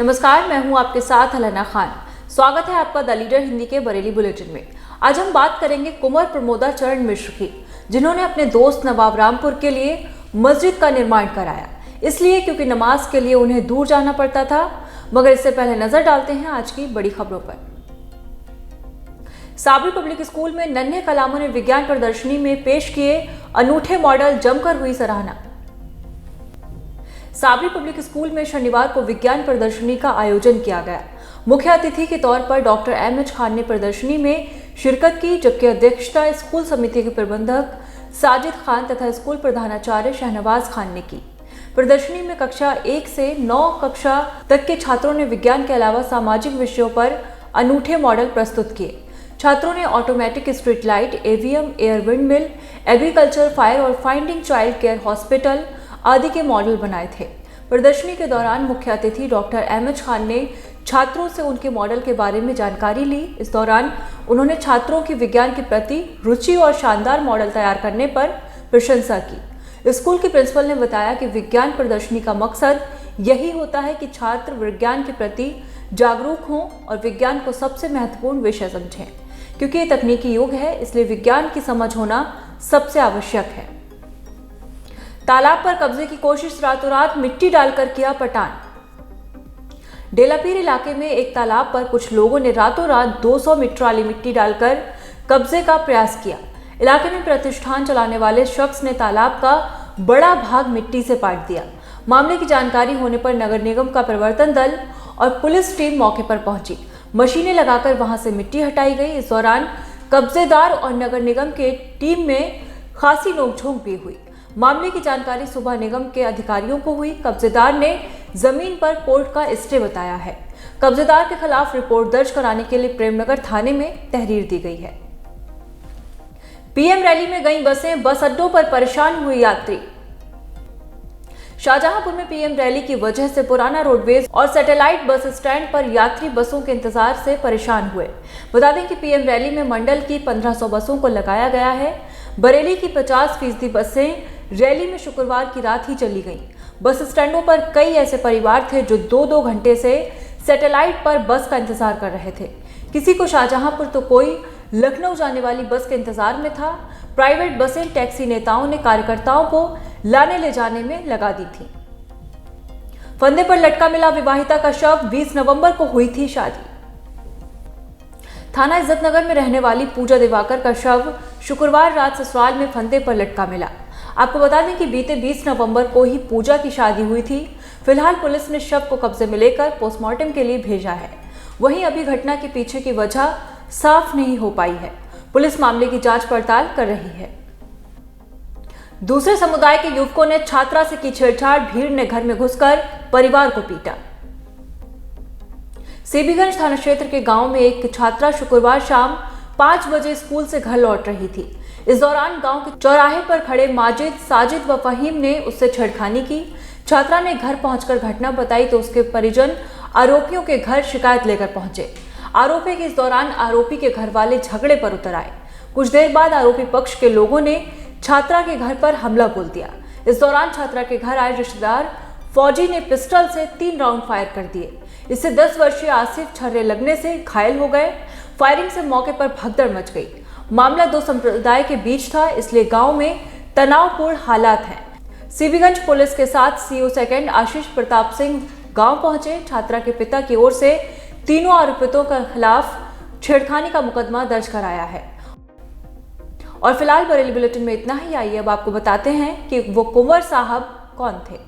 नमस्कार, मैं हूं आपके साथ अलना खान। स्वागत है आपका द लीडर हिंदी के बरेली बुलेटिन में। आज हम बात करेंगे कुंवर प्रमोदा चरण मिश्र की, जिन्होंने अपने दोस्त नवाब रामपुर के लिए मस्जिद का निर्माण कराया, इसलिए क्योंकि नमाज के लिए उन्हें दूर जाना पड़ता था। मगर इससे पहले नजर डालते हैं आज की बड़ी खबरों पर। साबरी पब्लिक स्कूल में नन्हे कलामों ने विज्ञान प्रदर्शनी में पेश किए अनूठे मॉडल, जमकर हुई सराहना। साबरी पब्लिक स्कूल में शनिवार को विज्ञान प्रदर्शनी का आयोजन किया गया। मुख्य अतिथि के तौर पर डॉक्टर एमएच खान ने प्रदर्शनी में शिरकत की, जबकि अध्यक्षता स्कूल समिति के प्रबंधक साजिद खान तथा स्कूल प्रधानाचार्य शहनवाज खान ने की। प्रदर्शनी में कक्षा 1 से 9 कक्षा तक के छात्रों ने विज्ञान के अलावा सामाजिक विषयों पर अनूठे मॉडल प्रस्तुत किए। छात्रों ने automatic street light, EVM, air windmill, agriculture, fire और फाइंडिंग चाइल्ड केयर हॉस्पिटल आदि के मॉडल बनाए थे। प्रदर्शनी के दौरान मुख्य अतिथि डॉक्टर एमएच खान ने छात्रों से उनके मॉडल के बारे में जानकारी ली। इस दौरान उन्होंने छात्रों की विज्ञान के प्रति रुचि और शानदार मॉडल तैयार करने पर प्रशंसा की। स्कूल के प्रिंसिपल ने बताया कि विज्ञान प्रदर्शनी का मकसद यही होता है कि छात्र विज्ञान के प्रति जागरूक हों और विज्ञान को सबसे महत्वपूर्ण विषय समझें। क्योंकि ये तकनीकी युग है, इसलिए विज्ञान की समझ होना सबसे आवश्यक है। तालाब पर कब्जे की कोशिश, रातों रात मिट्टी डालकर किया पटान। डेलापीर इलाके में एक तालाब पर कुछ लोगों ने रातों रात 200 मीटर वाली मिट्टी डालकर कब्जे का प्रयास किया। इलाके में प्रतिष्ठान चलाने वाले शख्स ने तालाब का बड़ा भाग मिट्टी से पाट दिया। मामले की जानकारी होने पर नगर निगम का प्रवर्तन दल और पुलिस टीम मौके पर पहुंची। मशीनें लगाकर वहां से मिट्टी हटाई गई। इस दौरान कब्जेदार और नगर निगम के टीम में खासी नोकझोंक भी हुई। मामले की जानकारी सुबह निगम के अधिकारियों को हुई। कब्जेदार ने जमीन पर कोर्ट का स्टे बताया है। कब्जेदार के खिलाफ रिपोर्ट दर्ज कराने के लिए प्रेमनगर थाने में तहरीर दी गई है। पीएम रैली में गई बसें, बस अड्डों पर परेशान हुए यात्री। शाहजहांपुर में पीएम रैली की वजह से पुराना रोडवेज और सैटेलाइट बस स्टैंड पर यात्री बसों के इंतजार से परेशान हुए। बता दें कि पीएम रैली में मंडल की 1500 बसों को लगाया गया है। बरेली की 50% बसें रैली में शुक्रवार की रात ही चली गईं। बस स्टैंडों पर कई ऐसे परिवार थे जो 2-2 घंटे से सैटेलाइट पर बस का इंतजार कर रहे थे। किसी को शाहजहांपुर तो कोई लखनऊ जाने वाली बस के इंतजार में था। प्राइवेट बसें टैक्सी नेताओं ने कार्यकर्ताओं को लाने ले जाने में लगा दी थी। फंदे पर लटका मिला विवाहिता का शव, 20 नवंबर को हुई थी शादी। थाना इज्जतनगर में रहने वाली पूजा दिवाकर का शव शुक्रवार रात ससुराल में फंदे पर लटका मिला। आपको बता दें कि बीते 20 नवंबर को ही पूजा की शादी हुई थी। फिलहाल पुलिस ने शव को कब्जे में लेकर पोस्टमार्टम के लिए भेजा है। वहीं अभी घटना के पीछे की वजह साफ नहीं हो पाई है। पुलिस मामले की जांच पड़ताल कर रही है। दूसरे समुदाय के युवकों ने छात्रा से की छेड़छाड़, भीड़ ने घर में घुसकर परिवार को पीटा। सीबीगंज थाना क्षेत्र के गांव में एक छात्रा शुक्रवार शाम 5 बजे स्कूल से घर लौट रही थी। इस दौरान गांव के चौराहे पर खड़े माजिद, साजिद व फहीम ने उससे छेड़खानी की। छात्रा ने घर पहुंचकर घटना बताई तो उसके परिजन आरोपियों के घर शिकायत लेकर पहुंचे। आरोपी के इस दौरान आरोपी के घर वाले झगड़े पर उतर आए। कुछ देर बाद आरोपी पक्ष के लोगों ने छात्रा के घर पर हमला बोल दिया। इस दौरान छात्रा के घर आए रिश्तेदार फौजी ने पिस्टल से 3 राउंड फायर कर दिए। इससे 10 वर्षीय आसिफ छर्रे लगने से घायल हो गए। फायरिंग से मौके पर भगदड़ मच गई। मामला 2 संप्रदाय के बीच था, इसलिए गांव में तनावपूर्ण हालात हैं। सीबीगंज पुलिस के साथ सीओ सेकंड आशीष प्रताप सिंह गांव पहुंचे। छात्रा के पिता की ओर से तीनों आरोपितों के खिलाफ छेड़खानी का मुकदमा दर्ज कराया है। और फिलहाल बरेली बुलेटिन में इतना ही। आइए अब आपको बताते हैं कि वो कुंवर साहब कौन थे।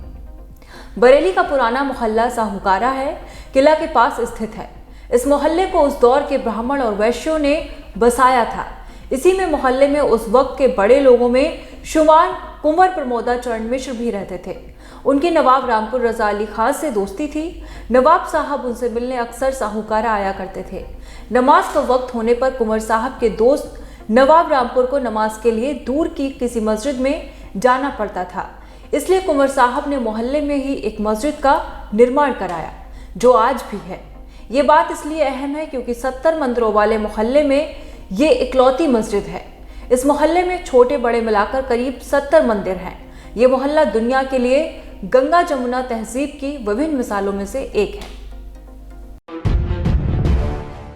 बरेली का पुराना मोहल्ला साहूकारा है, किला के पास स्थित है। इस मोहल्ले को उस दौर के ब्राह्मण और वैश्यों ने बसाया था। इसी में मोहल्ले में उस वक्त के बड़े लोगों में शुमार कुंवर प्रमोदा चरण मिश्र भी रहते थे। उनकी नवाब रामपुर रजा अली खान से दोस्ती थी। नवाब साहब उनसे मिलने अक्सर साहूकारा आया करते थे। नमाज का वक्त होने पर कुंवर साहब के दोस्त नवाब रामपुर को नमाज के लिए दूर की किसी मस्जिद में जाना पड़ता था, इसलिए कुंवर साहब ने मोहल्ले में ही एक मस्जिद का निर्माण कराया, जो आज भी है। ये बात इसलिए अहम है क्योंकि 70 मंदिरों वाले मोहल्ले में ये इकलौती मस्जिद है। इस मोहल्ले में छोटे बड़े मिलाकर करीब 70 मंदिर हैं। ये मोहल्ला दुनिया के लिए गंगा जमुना तहजीब की विभिन्न मिसालों में से एक है।